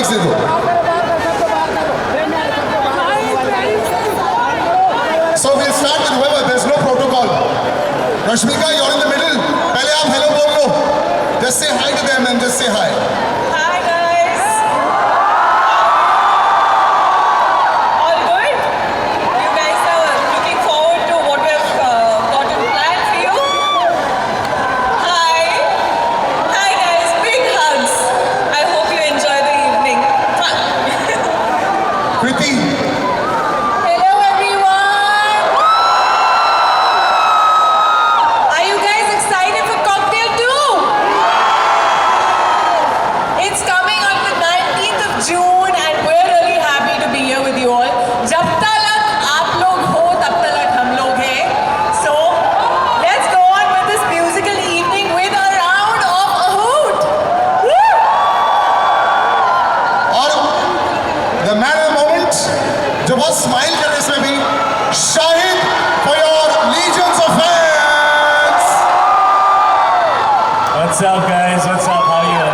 Mics दे दो। So we'll start with whoever. There's no protocol. Rashmika, you're in the middle. पहले आप hello बोल लो. Just say hi to them and just say hi. Hi guys. All good? You guys are looking forward to what we've got in plan for you? Hi. Hi guys. Big hugs. I hope you enjoy the evening. Kriti. Hello everyone. Are you guys excited for Cocktail 2? It's coming on the 19th of June and we're really happy to be here with you all. जब तक आप लोग हो तब तक हम लोग हैं. So let's go on with this musical evening with a round of a hoot. Woo! और the man of the moment जो बहुत स्माइल कर रहे हैं इसमें भी, Shahid for your legions of fans. What's up, guys? What's up? How are you?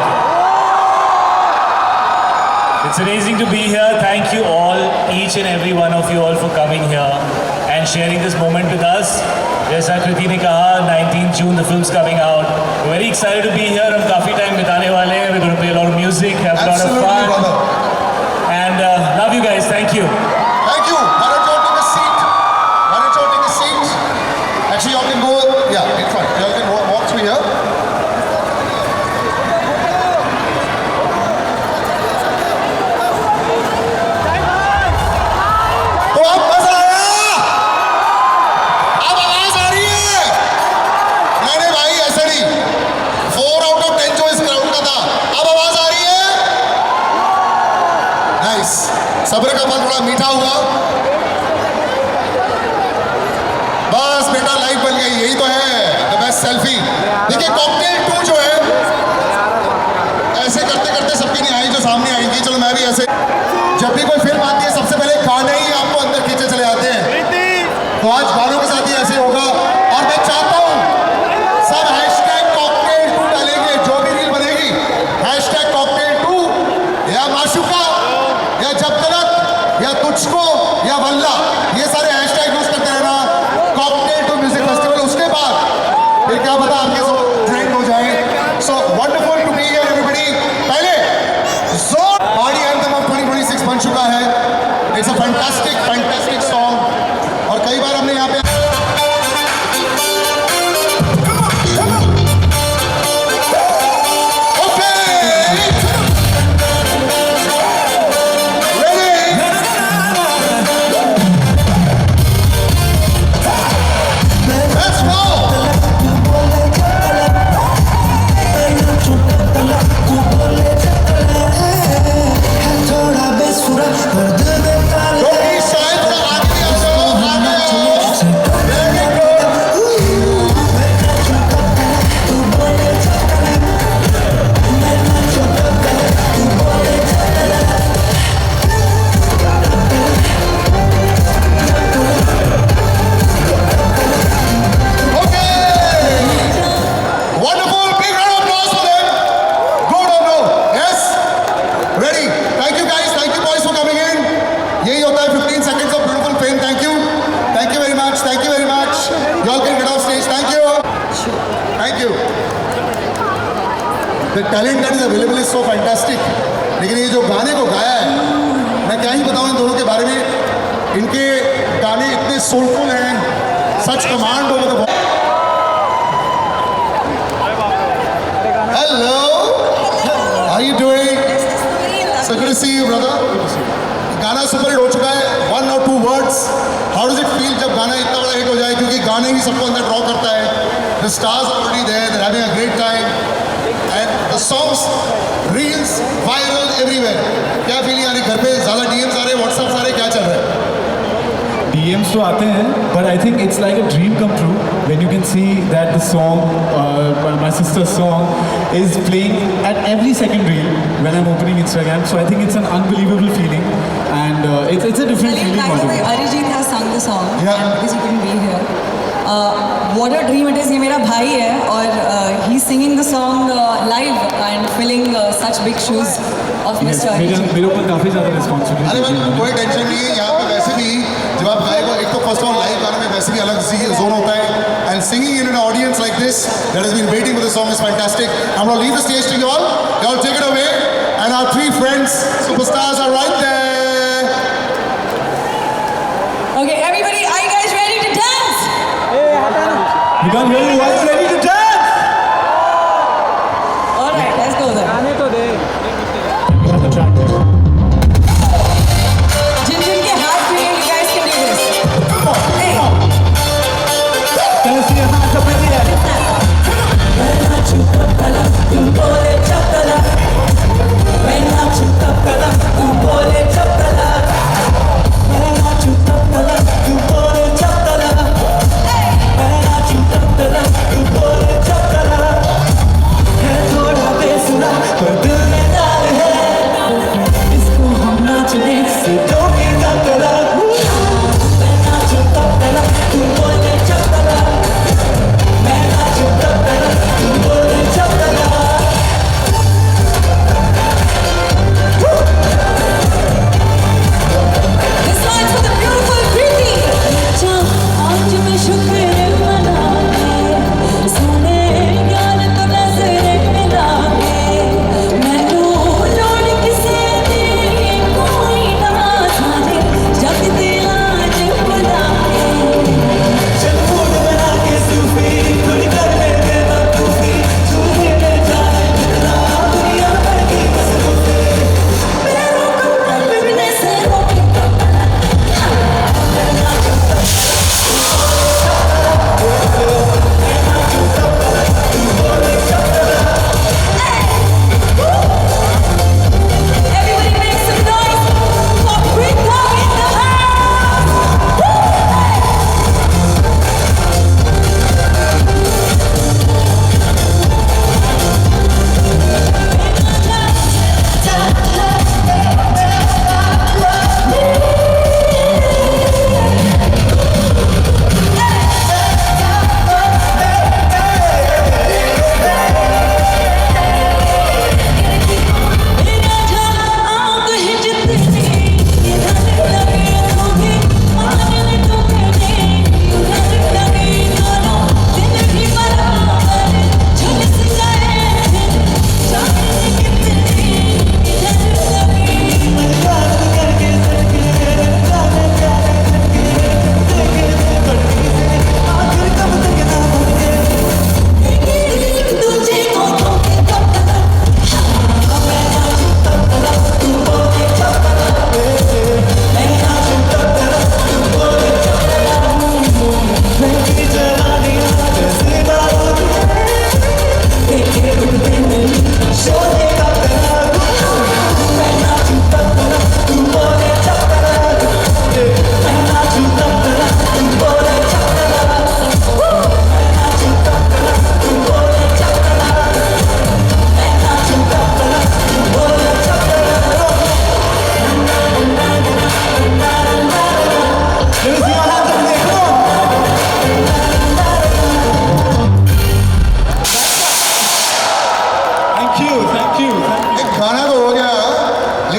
It's amazing to be here. Thank you all, each and every one of you all, for coming here and sharing this moment with us. जैसा कृति ने कहा, 19th June the film's coming out. We're very excited to be here. हम काफी time बिताने वाले हैं. We're going to play a lot of music, have a lot of Absolutely, fun, brother. and love you guys. Thank you. Thank you. Why don't you all take a seat? Why don't you all take a seat? Actually, y'all can go, yeah, in front. Y'all can walk through here. तो अब मजा आया? अब आवाज आ रही है? नहीं भाई, ऐसा नहीं. 4 out of 10 जो इस क्राउड का था, अब आवाज आ रही है? नाइस. सब्र का फल थोड़ा मीठा हुआ. बस बेटा, लाइफ बन गई. यही तो है द बेस्ट सेल्फी. देखिए, कॉकटेल 2 जो है, ऐसे करते करते सबकी नहीं आई जो सामने आएंगी. चलो मैं भी ऐसे. जब भी कोई फिल्म आती है, सबसे पहले गाने ही आपको अंदर खींचे चले आते हैं. तो आज गानों के साथ ही ऐसे होगा. और मैं चाहता हूँ सब #cocktail2 डालेंगे. जो भी रील बनेगी, #cocktail2 या माशुका या जब तलक या तुझको या वल्ला, ये सारे हैशटैग यूज करते रहना. कॉकटेल 2 म्यूजिक फेस्टिवल, उसके बाद फिर क्या पता आपके सब ट्रेंड हो जाए. So wonderful to be here everybody. पहले जोर बॉडी एंथम ऑफ 2026 बन चुका है. It's a fantastic song. और कई बार हमने यहाँ पे talent that is available is so fantastic. लेकिन ये जो गाने को गाया है, मैं क्या ही बताऊं इन दोनों के बारे में. इनके गाने इतने सोलफुल हैं. Such command over the. Hello, how are you doing? So good to see you brother. गाना सुपर हिट हो चुका है. 1 or 2 words. How does it feel जब गाना इतना बड़ा हिट हो जाए? क्योंकि गाने ही सबको अंदर ड्रॉ करता है. The stars are already there, they are having a great time. And the songs, reels, viral everywhere. क्या फीलिंग आ रही? घर पे ज़्यादा DMs आ रहे हैं, WhatsApp आ रहे हैं, क्या चल रहा है? DMs तो आते हैं, but I think it's like a dream come true when you can see that the song, my sister's song, is playing at every second reel when I'm opening Instagram. So I think it's an unbelievable feeling, and it's a different feeling. By the way, Arijit has sung the song, Yeah. and because he couldn't be here. What a dream it is. ये मेरा भाई है और he's singing the song live and filling such big shoes of Mr. Arijit. मेरे ऊपर काफ़ी ज़्यादा अरे रिस्पॉन्सिबिलिटी भाई कोई टेंशन नहीं है यहाँ पे वैसे भी जब आप गाएगा एक तो फर्स्ट ऑफ ऑल लाइव गाने में वैसे भी अलग जोन होता है and singing in an audience like this that has been waiting for this song is fantastic I am gonna leave the stage to you all take it away and our three friends superstars are right there Okay, everybody, are you guys ready to dance? We can't hear you. Are you ready to dance? All right, let's go then. On the track. Jin jin ke haath mein, you guys can do this. Hey. Can I see your hands up in the air? This one's for the beautiful Preeti. Everybody make some noise for Preeta in the house.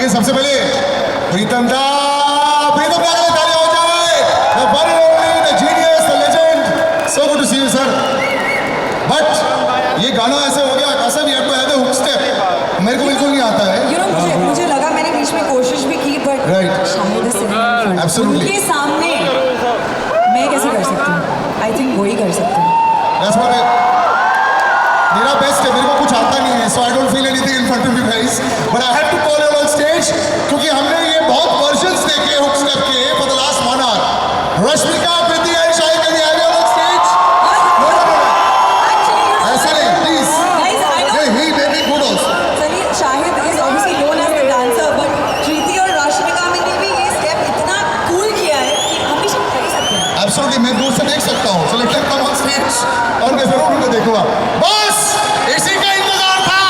सबसे पहले प्रीतम दा प्रीतम दा के लिए तालियां हो जाए the one and only the genius the legend so good to see you sir but ये गाना ऐसे हो गया ऐसा भी आपको याद है हुक स्टेप मेरे को बिल्कुल नहीं आता है You know, मुझे लगा मैंने बीच में कोशिश भी की but Right. शायद is sitting in front. Absolutely. उनके सामने मैं कैसे कर सकती हूँ? I think वही कर सकते हैं. That's what मेरा बेस्ट है मेरे को कुछ आता नहीं है so I don't feel anything in front of you guys but I have to call you on stage क्योंकि हमने ये बहुत versions देखे हुक स्टेप के for the last 1 hour Rashmika Kriti and Shahid can we have you on stage Actually, you're ऐसे नहीं please Guys, I know. he made me good also Sunny, Shahid is obviously known as the dancer, but Kriti और रश्मिका ने भी ये step इतना cool किया है कि हम भी सब कर सकते हैं. Absolutely मैं दूर से देख सकता हूँ so let them come on stage और मैं जरूर उनको देखूंगा बस इसी का इंतजार था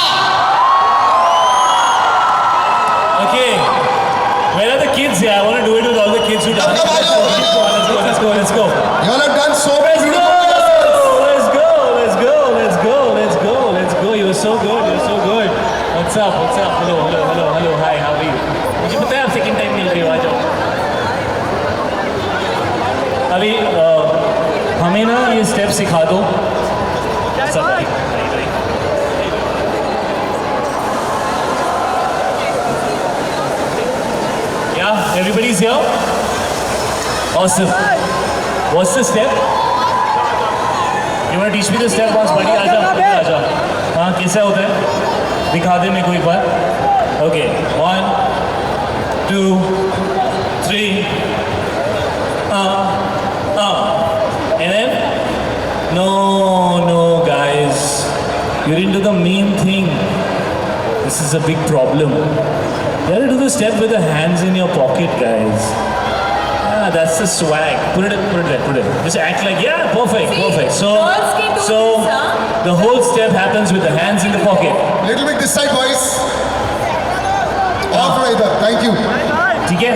Okay, where are the kids here? I want to do it with all the kids who dance. Come on, Let's go, let's go. you all have done so Let's beautiful go, let's go, let's go, let's go, let's go, let's go. You were so good, you were so good. What's up, what's up? Hello, hello, hello, hello, सिखा दो सब भाई Yeah, everybody's here. Awesome. What's the step? You want to teach me the step once, buddy? आजा. हाँ, कैसा होता है? दिखा दे मेरे को एक बार. Okay, 1, 2, 3. And then? No, guys. You're into the main thing. This is a big problem. You have to do the step with the hands in your pocket, guys. Ah, that's the swag. Put it there. Just act like, yeah, perfect. So, girls can do this, huh? the whole step happens with the hands in the pocket. Little bit this side, boys. All the way there. Thank you. ठीक है?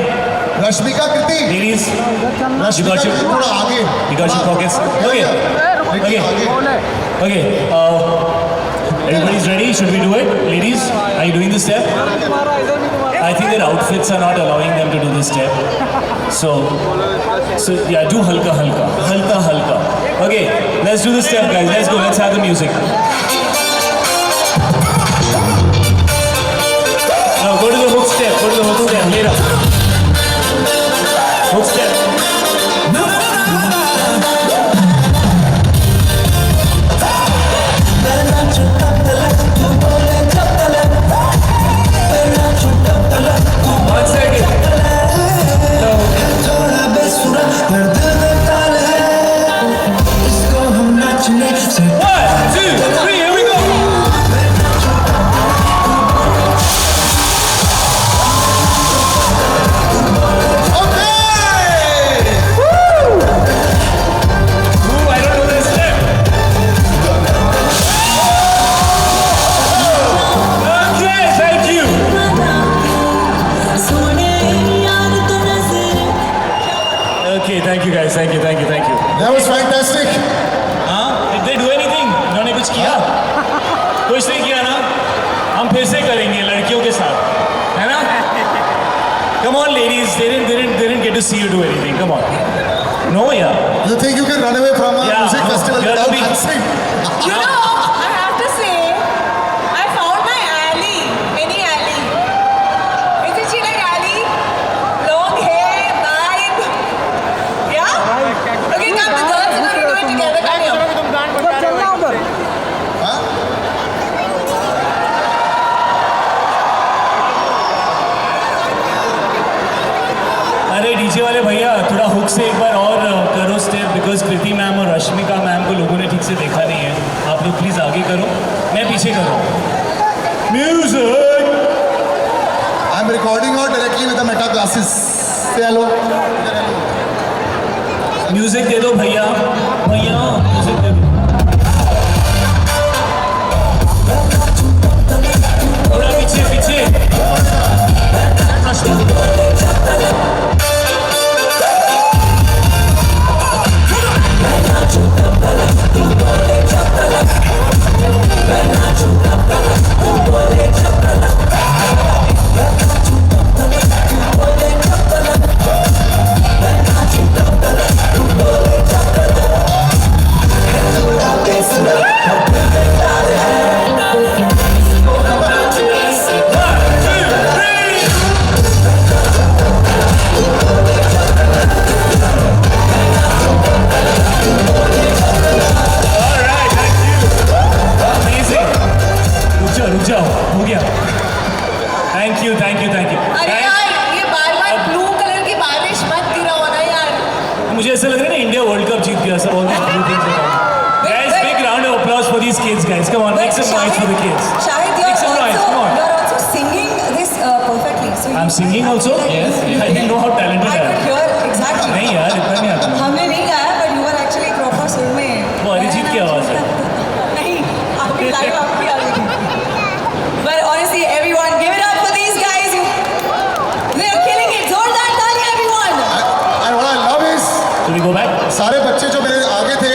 Rashmika Kriti. Ladies, Rashmika you got your- Kriti, थोड़ा आगे. you got your pockets? Okay. Okay. Okay. Everybody's ready? Should we do it? Ladies, are you doing the step? I think their outfits are not allowing them to do this step. So yeah, do halka. Okay, let's do the step, guys. Let's go. Let's have the music. Now go to the hook step. Later. Hook step. One second. One, 2, 3, here we go. Okay. Ooh, I don't know this step. Okay, thank you. Okay, thank you guys. Thank you. That was fantastic. हाँ, did they do anything? उन्होंने कुछ किया? कुछ नहीं किया ना? हम फिर से करेंगे लड़कियों के साथ, है ना? Come on, ladies. They didn't get to see you do anything. Come on. No, yeah. You think you can run away from a Yeah. music festival You're without the big- dancing? You know, I have to say, I found my alley, mini alley. Isn't she like alley? Long hair, vibe. Yeah? Okay, come, the girls are going to do it together. Come here. हाँ? अरे DJ वाले भैया थोड़ा hook से एक बार और करो step because Kriti ma'am और रश्मिका मैम को लोगों ने ठीक से देखा नहीं है. आप लोग प्लीज आगे करो, मैं पीछे करूँ. Music. I'm recording out directly with the Meta glasses. Say hello. Music दे दो भैया म्यूजिक दे दो. थोड़ा पीछे. रुक जाओ, हो गया. Thank you. अरे यार, ये बार-बार ब्लू कलर की बारिश मत गिराओ ना यार. मुझे ऐसा लग रहा है ना इंडिया वर्ल्ड कप जीत गया सब. Guys, big round of applause for these kids, guys. Come on, make some noise for the kids. Shahid, Make some noise, come on. you're also singing this perfectly. So I'm singing also? Yes. I didn't know how talented I I could am. hear exactly. नहीं यार, इतना नहीं आता. हमने नहीं गाया, but you were actually proper सुर में. वो अरिजीत की आवाज़ है. नहीं, आपकी लाइव आपकी आ रही थी. But honestly, everyone, give it up for these guys. They are killing it. जोरदार तालियां, everyone. And what I love is Should we go back? सारे बच्चे जो मेरे आगे थे,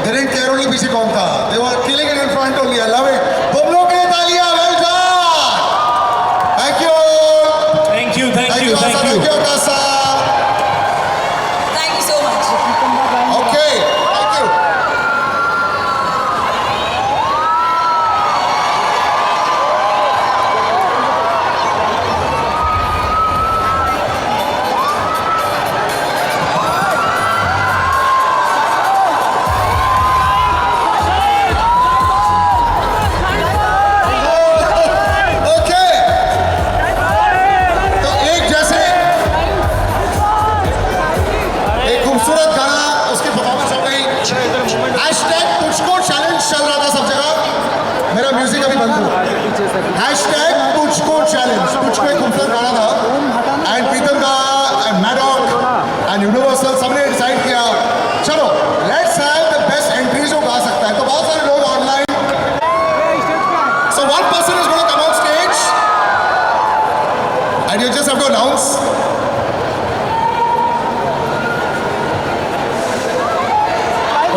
they didn't care only पीछे कौन था. They were killing it in front only. I love it. तुम लोग के लिए तालियां. Well done. Thank you. Thank you. Thank you, Akasa. Thank you so much. Okay. Thank you.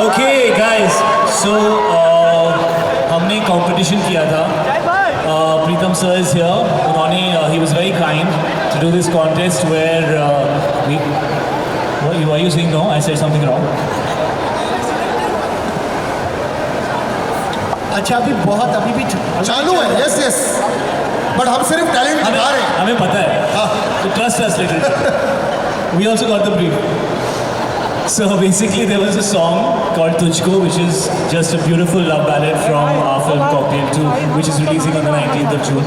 Okay, guys. So हमने competition किया था. Pritam sir is here. उन्होंने he was very kind to do this contest where we. Why are you saying no? I said something wrong. अच्छा अभी भी चालू है, yes yes, but हम सिर्फ टैलेंट दिखा रहे हैं. हमें पता है. So trust us little. We also got the brief. So basically there was a song called Tujhko, which is just a beautiful love ballad from our film Cocktail 2, which is releasing on the 19th of June,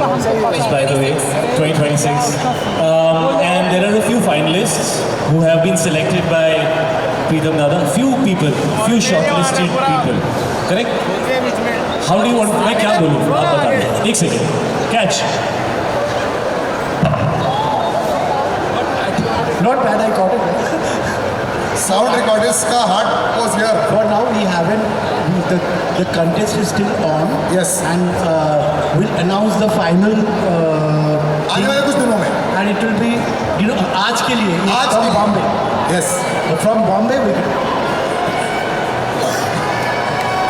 just by the way, 2026. And there are a few finalists who have been selected by Pritam Dada, few shortlisted people, correct? How do you want, मैं क्या बोलूँ आप बताइए, एक second, catch. Not bad, I got it. Sound recordist का heart was here. For now, we haven't. The contest is still on. Yes. And we'll announce the final. आने वाले कुछ दिनों में. And it will be, आज के लिए. आज from के लिए. Bombay. Yes. From Bombay, we.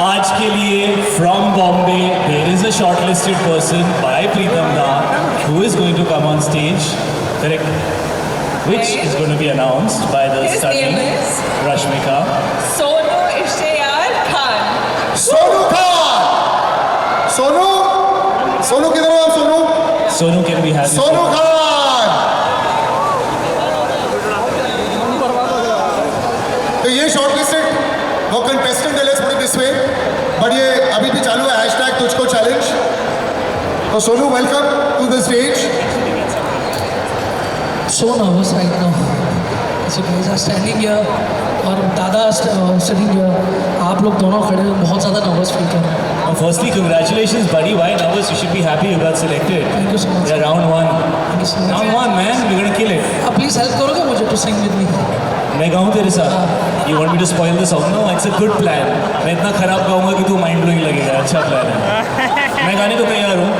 आज के लिए from Bombay, there is a shortlisted person by Pritam Da who is going to come on stage, correct? Which is going to be announced by the His stunning name is Rashmika. Sonu Ishtiyar Khan. Sonu Khan. Sonu किधर हो आप? Sonu Sonu, can we have Sonu Khan. तो ये shortlisted वो contestant है, let's put it this way, but ये अभी भी चालू है हैशटैग तुझको चैलेंज. तो Sonu welcome to the stage. So nervous right now. So guys are standing here और दादा sitting here. आप लोग दोनों खड़े हो, बहुत ज़्यादा nervous feel कर रहे हैं. Firstly, congratulations, buddy. Why nervous? You should be happy you got selected. Thank you so much. Yeah, round one. Thank you so much. Round one, man. We're gonna kill it. आप please help करोगे मुझे to sing with me? मैं गाऊँ तेरे साथ. You want me to spoil the song? No, it's a good plan. मैं इतना खराब गाऊँगा कि तू mind blowing लगेगा. अच्छा plan है. मैं गाने को तैयार हूँ.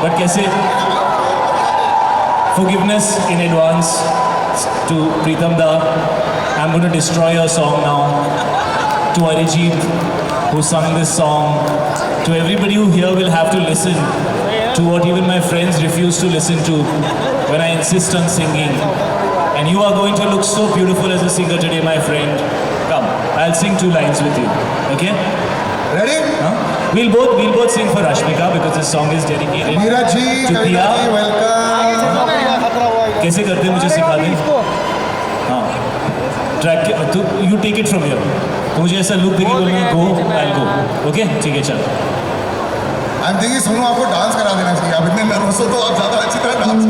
But कैसे? Forgiveness in advance to Pritam Da. I'm going to destroy your song now. To Arijit, who sung this song. To everybody who here will have to listen to what even my friends refuse to listen to when I insist on singing. And you are going to look so beautiful as a singer today, my friend. Come, I'll sing 2 lines with you. Okay? Ready? Huh? We'll both sing for Rashmika because this song is dedicated Meera ji, to Kavita Tia. Ji, welcome. कैसे करते हैं मुझे सिखा दे. हाँ. Track to you take it from here. तो मुझे ऐसा लुक देगी बोलना गो आई गो. ओके ठीक है चल. आई एम थिंकिंग सोनू आपको डांस करा देना चाहिए. आप इतने नर्वस हो तो आप ज़्यादा अच्छी तरह डांस.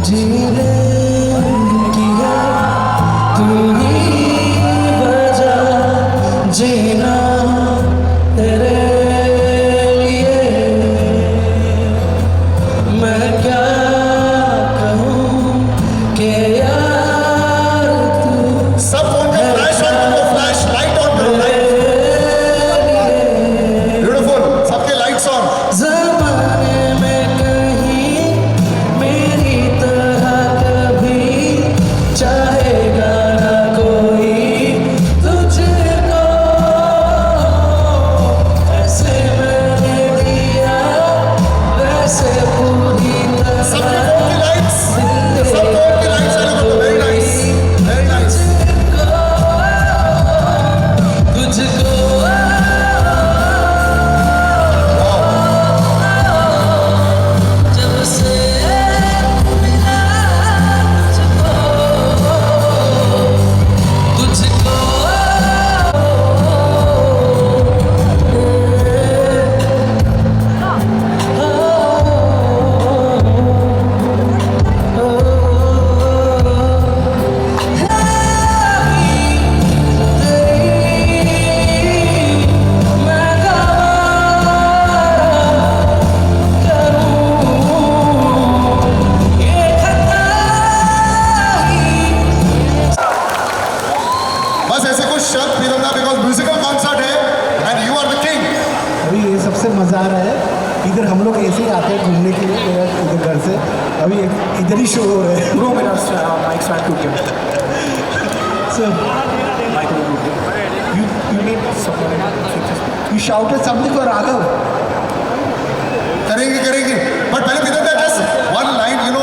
जीने की है तू ही welcome Pritam da because musical concert है and you are the king. अभी ये सबसे मज़ा आ रहा है, इधर हम लोग ऐसे ही आते हैं घूमने के लिए मेरा इधर घर से, अभी इधर ही शो हो रहा है। ब्रो मेरा माइक स्टार्ट टूट गया। सो you need someone, you shouted something for Raghav. करेंगे बट पहले Pritam da just one line you know,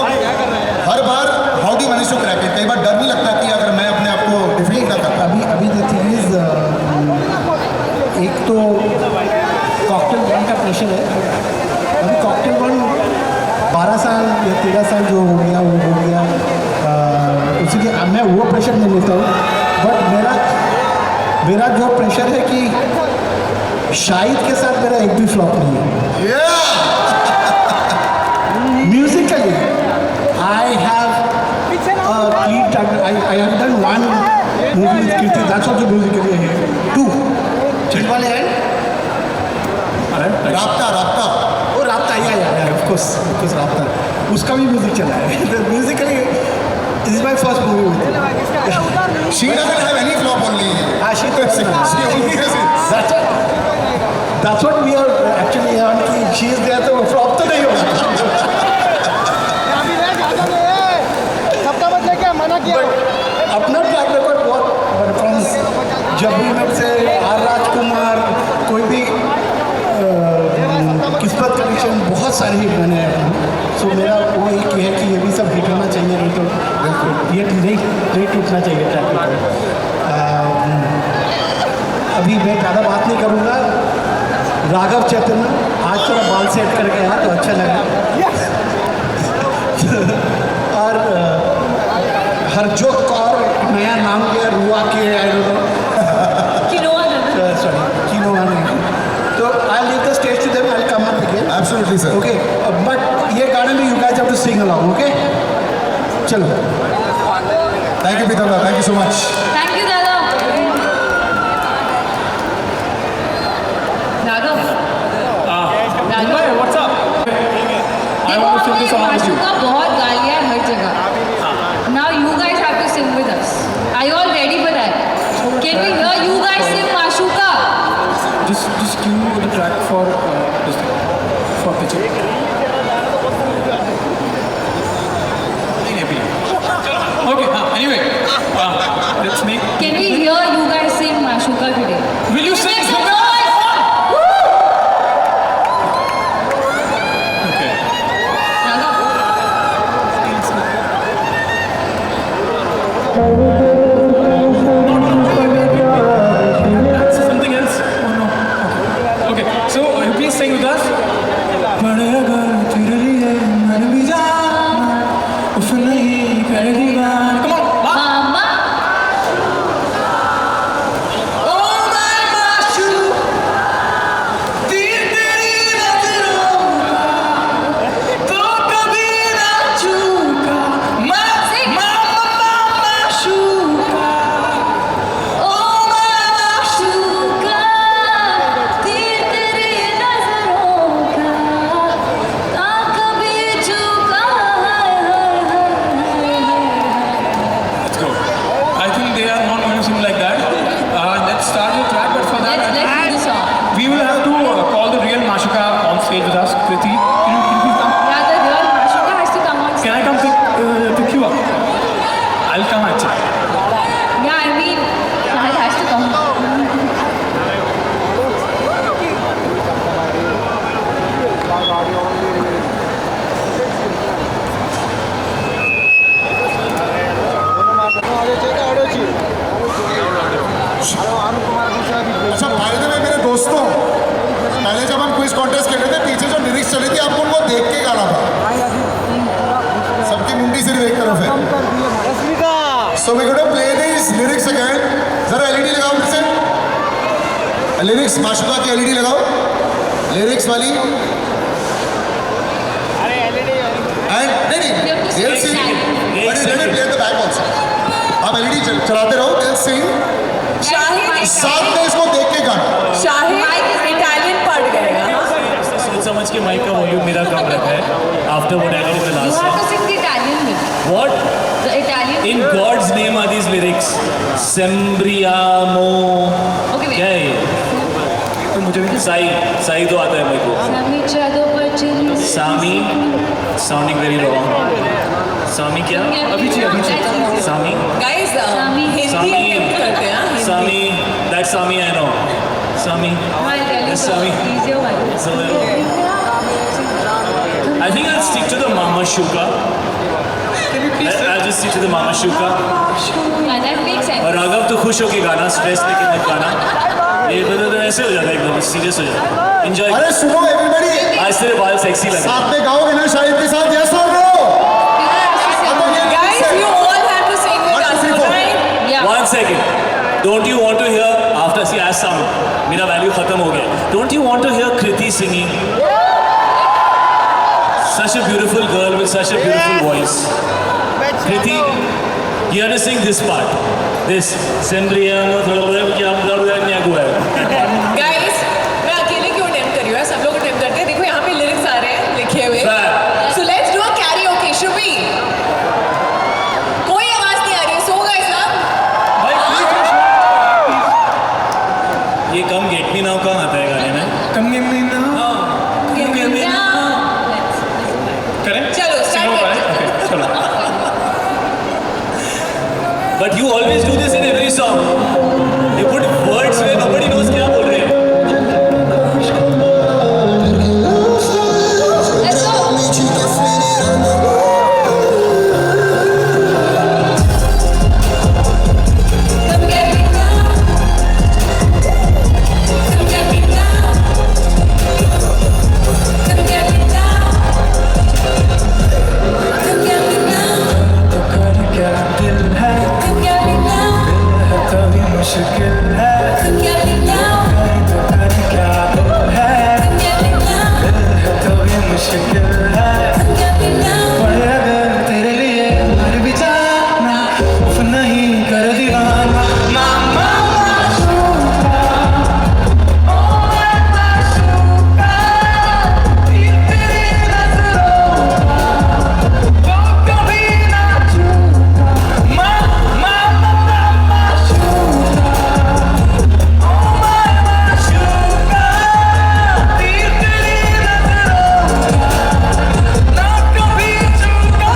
हर बार how do you manage to crack it? कई बार डर नहीं लगता कि अगर मैं अपने आप को डिफीट ना करता? अभी द थिंग इज, एक तो कॉकटेल वन का प्रेशर है। अभी कॉकटेल वन 12 साल या 13 साल जो हो गया वो हो गया, उसी के मैं वो प्रेशर नहीं लेता हूँ। बट मेरा जो प्रेशर है कि शाहिद के साथ मेरा एक भी फ्लॉप नहीं है। Musically I have I have done one movie with Kirti, that's also musically है। 2 चिल वाले हैं, राब्ता वो राब्ता या of course राब्ता, उसका भी म्यूजिक चला है। Musically this is my first movie with him। she doesn't have any flop only। she only has it। that's what we are actually on कि she is there तो फ्लॉप तो नहीं होगा। अपना ट्रैक रिकॉर्ड बहुत from जब भी में से आर राजकुमार, कोई भी किस्मत कंडीशन, बहुत सारे हिट बने हैं। सो मेरा वो एक है कि ये भी सब हिट होना चाहिए, नहीं तो ये नहीं टूटना चाहिए ट्रैक रिकॉर्ड। अभी मैं ज़्यादा बात नहीं करूँगा। राघव चैतन्य आज थोड़ा बाल सेट करके आया तो अच्छा लगा। और हरजोत कौर नया नाम दिया, रुआ के I don't know, sorry quinoa नहीं, तो I leave the stage to them, I come up again. Absolutely sir. Okay, but ये गाने में you guys have to sing along, okay? चलो, thank you Pritam da, thank you so much. Thank you, Dada. Raghav, what's up? I want to sing this song with you. माशूका बहुत गा लिया है हर जगह। Now you guys have to sing with us. Are you all ready for that? Can we hear you guys sing Mashuka? Just cue the track for this for pitching. Okay. Anyway, let's make. Can we hear you guys sing Mashuka today? Will you sing? Make some noise! Woo! Okay. Raghav. That's something else. Oh no. Okay. So you please sing with us. बड़े अगर फिर लिए मन भी जाना, उफ नहीं कर दीवाना। Come on. Mama. Oh my Mashu, तीर तेरी नजरों का तो कभी ना चूका। Mashuka. Oh my Mashuka. तीर तेरी नजरों का ना कभी झुका। Let's go. I think they are not going to sing like that. Let's start the track, but for that, Let's do the song. we will have to call the real Mashuka on stage with us. Kriti, can you please come? Yeah, the real Mashuka has to come on stage. Can I come pick you up? I'll come actually. Yeah, I mean, Shahid has to come. अच्छा फायदे में मेरे दोस्तों, पहले जब हम quiz contest खेले थे, पीछे जो लिरिक्स चली थी आपको उनको देख के गाना था। सबकी मुंडी सिर्फ एक तरफ है। So we gonna play this lyrics again. जरा एलईडी लगाओ फिर से। लिरिक्स माशुका की एलईडी लगाओ, लिरिक्स वाली। एंड नहीं they'll sing, but let me play the back also। आप एलईडी चलाते रहो, they'll sing। शाहिद साथ में इसको देख के गाना। शाहिद इटालियन पढ़ गएगा। सोच समझ के माइक का वॉल्यूम मेरा कम रखा है after what I did the You last have to sing the Italian bit. What The Italian In God's name are these lyrics. Sembriamo. Okay, wait. क्या है ये? तो मुझे भी साई तो आता है मेरे को. Sami, sounding very wrong. Sami क्या? अभी Sami. Guys, Hindi Sami. attempt करते हैं. हाँ, Hindi. Sami. That Sami I know. Sami. Yes, Sami. It's a little. I think I'll stick to the Mama Shuka. I'll just stick to the Mama Shuka. और राघव तो खुश होके गाना, स्ट्रेस लेके मत गाना. ये तो ऐसे हो जाता है एकदम सीरियस हो जाता है. Enjoy. अरे सुनो एवरीबॉडी, आज तेरे बाल सेक्सी लगे. साथ में गाओगे ना शाहिद के साथ, यस और no? Guys, you all have to sing with us, alright? Yeah. 1 second. Don't you want to hear after see as some मेरा वैल्यू खत्म हो गया. Don't you want to hear Kriti singing? Such a beautiful girl with such a beautiful voice. Kriti, you have to sing this part. This Sembriamo Guys, मैं अकेले क्यों attempt कर रही हूँ? सब लोग attempt करते हैं. देखो यहाँ पे lyrics आ रहे हैं लिखे हुए. So let's do a karaoke, should we? कोई आवाज नहीं आ रही है. सो guys ना. ये कम गेट मी नाउ कहाँ आता है गाने में? कम गेम में ना करेक्ट चलो, start ओके चलो But you always do this in every song. You put words where nobody knows क्या बोल रहे हैं. क्या दिल है कभी मुश्किल है क्या दिल है कभी मुश्किल है पर अगर तेरे लिए मर भी जाना उफ नहीं कर दीवाना मामा माशूका ओ मैं माशूका तेरी नजरों का वो कभी ना चूका मामा माशूका ओ मैं माशूका तेरी नजरों का ना कभी चूका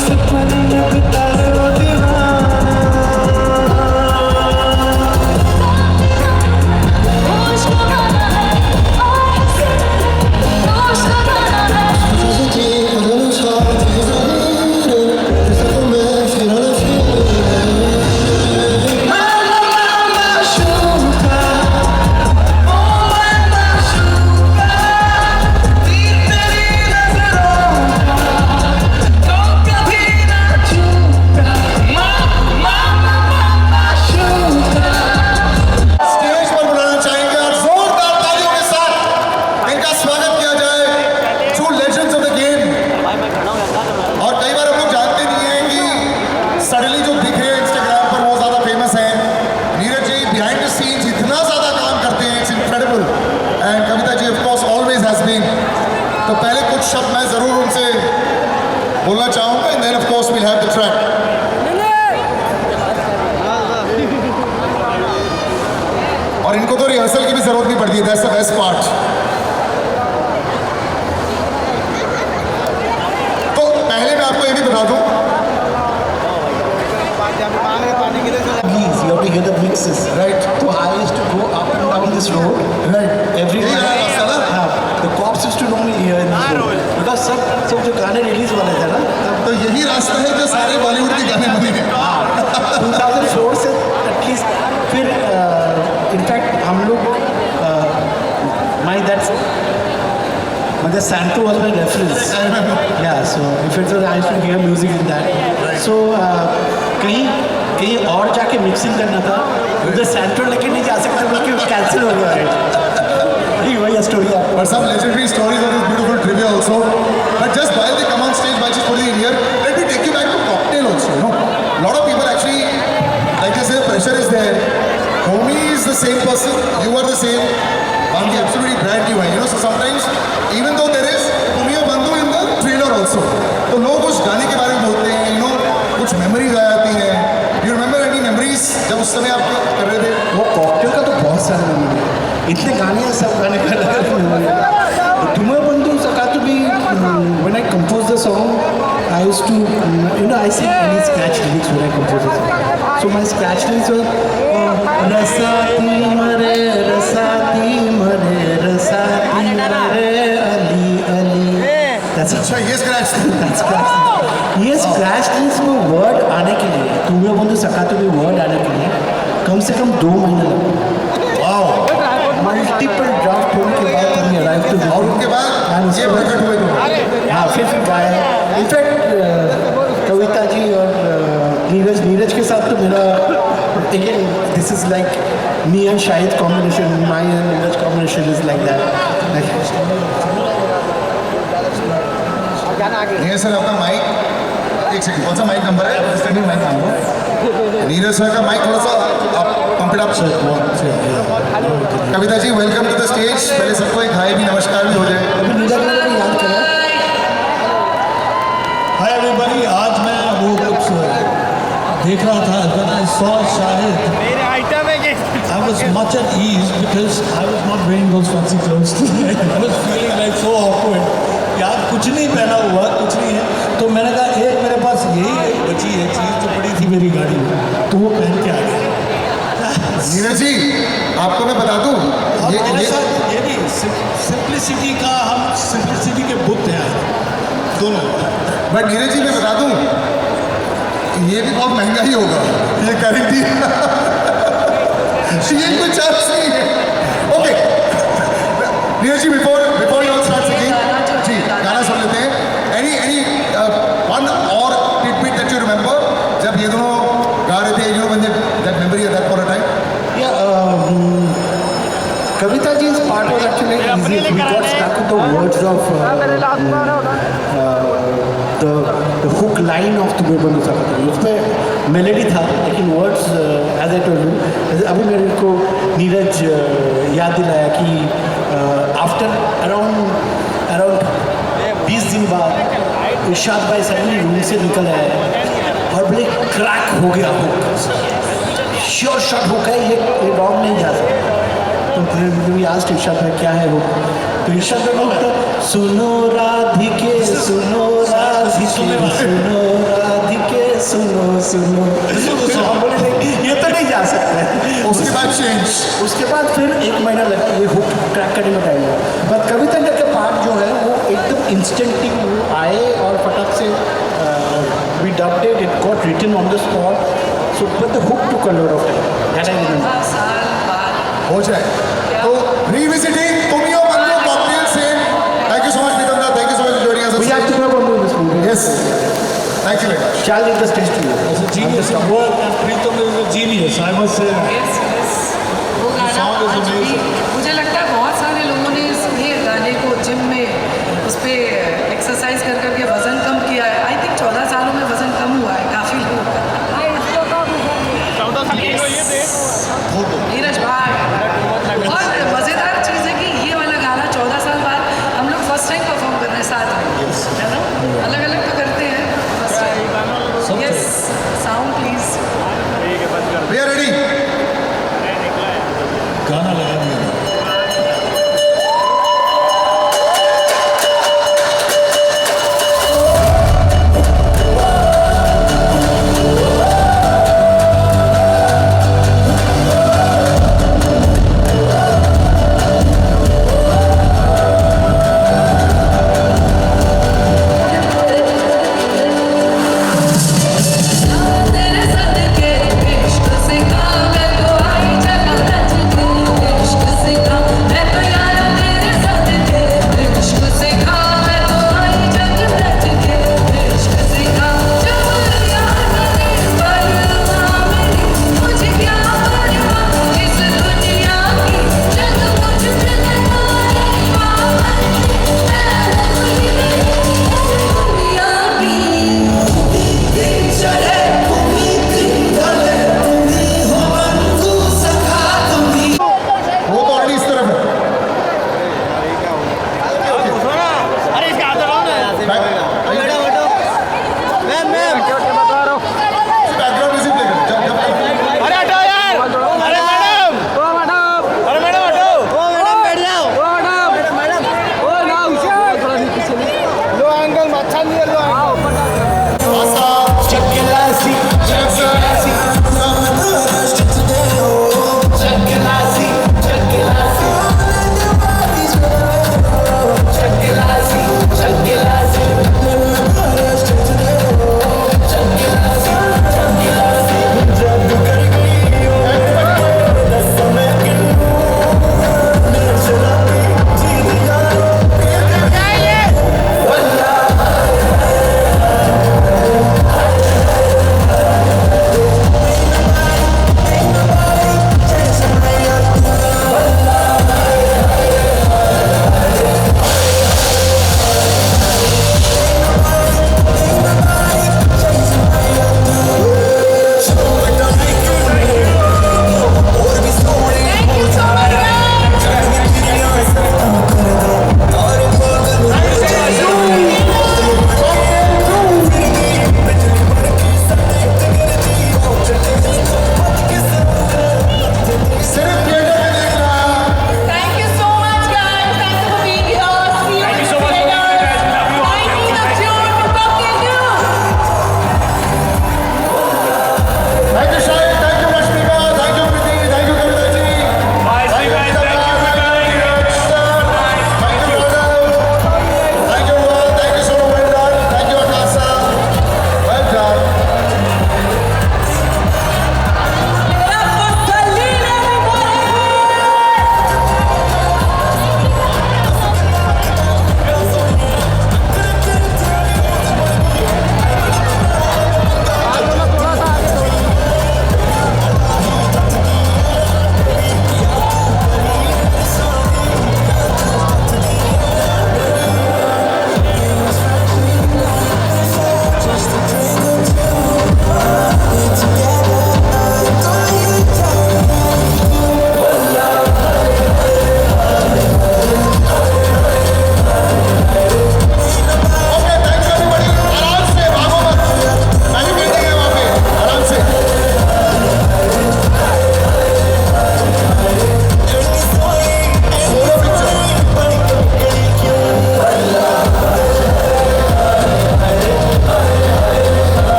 सपने बिता लो दीवाना स्टेज पर बुलाना चाहेंगे और जोरदार तालियों के साथ इनका स्वागत किया जाए. True legends of the game. और कई बार हम लोग जानते नहीं हैं कि सडनली जो दिख रहे हैं इंस्टाग्राम पर वो ज्यादा फेमस हैं. Neeraj ji behind the scenes इतना ज्यादा काम करते हैं, it's incredible. And Kavita ji of course always has been. तो पहले कुछ शब्द मैं जरूर उनसे बोलना चाहूंगा and then of course we'll have the track. और इनको तो रिहर्सल की भी जरूरत नहीं पड़ती. That's the best part. तो पहले मैं आपको ये भी बता दूं, Please, you have to hear the mixes. Right. So I used to go up and down this road. right? Every यही वाला रास्ता ना? the cops used to normally hear in this road. Because सब जो गाने रिलीज वाले थे ना, तो यही रास्ता है जो सारे बॉलीवुड के गाने बने हैं. 2004 से एटलीस्ट फिर इनफैक्ट हम लोग माई दैट्स मतलब Santo was my reference. Yeah, so if it was I used to hear music in that. So कहीं और जाके मिक्सिंग करना था, उधर Santo लेके नहीं जा सकते बल्कि कैंसिल हो गया. वही स्टोरी है. But some legendary stories of this beautiful trivia also. But just while they come on stage, I just put the the same person. You are the same. Bambi absolutely brand new है. You know, so sometimes even though there is Tumiyo Bandhu in the trailer also, तो लोग उस गाने के बारे में बोलते हैं. You know, कुछ memories आ जाती हैं. You remember any memories जब उस समय आप कर रहे थे? वो कॉकटेल का तो बहुत सारे मेमोरी है. इतने गाने हैं, सब गाने का अलग मेमोरी है. तुमियो बंधु Sakatu भी when I compose the song, I used to I sing any scratch lyrics when I compose the song. So my scratch lyrics were रसाती मरे अली अली. That's अच्छा ये scratch था. that's scratch. ये scratch lyrics में word आने के लिए, तुमियो बंधु Sakatu में वर्ड आने के लिए कम से कम 2 महीने लगे. Wow. मल्टीपल ड्राफ्ट होने के बाद हम अराइव टू और उनके बाद ये प्रकट हुए तो. हाँ फिर गाया. इनफैक्ट कविता जी और नीरज के साथ तो मेरा again this is like me and Shahid combination, my and Neeraj combination is like that. ये सर आपका माइक एक सेकंड, कौन सा माइक नंबर है? Standing mic number. Neeraj sir का माइक थोड़ा सा आप pump it up. Kavita ji welcome to the stage. पहले सबको एक हाय भी नमस्कार भी हो जाए. अभी नीरज ने भी याद करा. Hi everybody. आज मैं वो कुछ देख रहा था when I saw Shahid. I was much at ease because I was not wearing those fancy clothes today. I was feeling like so awkward. यार कुछ नहीं पहना हुआ, कुछ नहीं है. तो मैंने कहा एक मेरे पास यही बची है चीज़ जो पड़ी थी मेरी गाड़ी में, तो वो पहन के आ गया. नीरज जी आपको मैं बता दूं हमारे साथ ये भी सिंप्लिसिटी का, हम सिंप्लिसिटी के बुत हैं दोनों. बट नीरज जी मैं बता दूं ये भी बहुत महंगा ही होगा ये गारंटी. ये कोई चांस नहीं है. Okay Neeraj ji before you start singing जी गाना सुन लेते हैं. एनी वन और टिडबिट दैट यू रिमेंबर जब ये दोनों गा रहे थे, you know when that memory at that point of time. Kavita ji's part was actually easy. We got stuck with the words of the hook line of Tumiyo Bandhu Sakatu. उसमें melody था लेकिन words as I told you, अभी मेरे को नीरज याद दिलाया कि after around 20 दिन बाद इरशाद भाई सडनली रूम से निकल आए और बोले क्रैक हो गया हुक, श्योर शॉट हुक है, ये रॉन्ग नहीं जा सकता. तो फिर भी आज इरशाद भाई क्या है वो, तो इरशाद भाई बोलता सुनो राधिके सुनो राधिके सुनो राधिके सुनो सुनो. तो हम बोले नहीं ये तो नहीं जा सकता है. उसके बाद चेंज, उसके बाद फिर 1 महीना लगा ये हुक क्रैक करने में टाइम लगा. बट कविता का पार्ट जो है वो एकदम इंस्टेंटली वो आए और फटाक से we dubbed it, it got written on the spot. So but the hook took a lot of time. That I remember. हो जाए तो रिविजिटिंग तुमियो बंधु कॉकटेल से. Thank you so much Pritam da, thank you so much joining us. We have to go on this movie. Yes thank you very much. Shall leave the stage to you. As a genius in work, and Preetham is a genius, I must say. वो गाना song is आज भी amazing. मुझे लगता है बहुत सारे लोगों ने ये गाने को जिम में उस पर एक्सरसाइज कर करके वजन कम किया है. आई थिंक 14 सालों में वजन कम हुआ है काफ़ी लोगों का.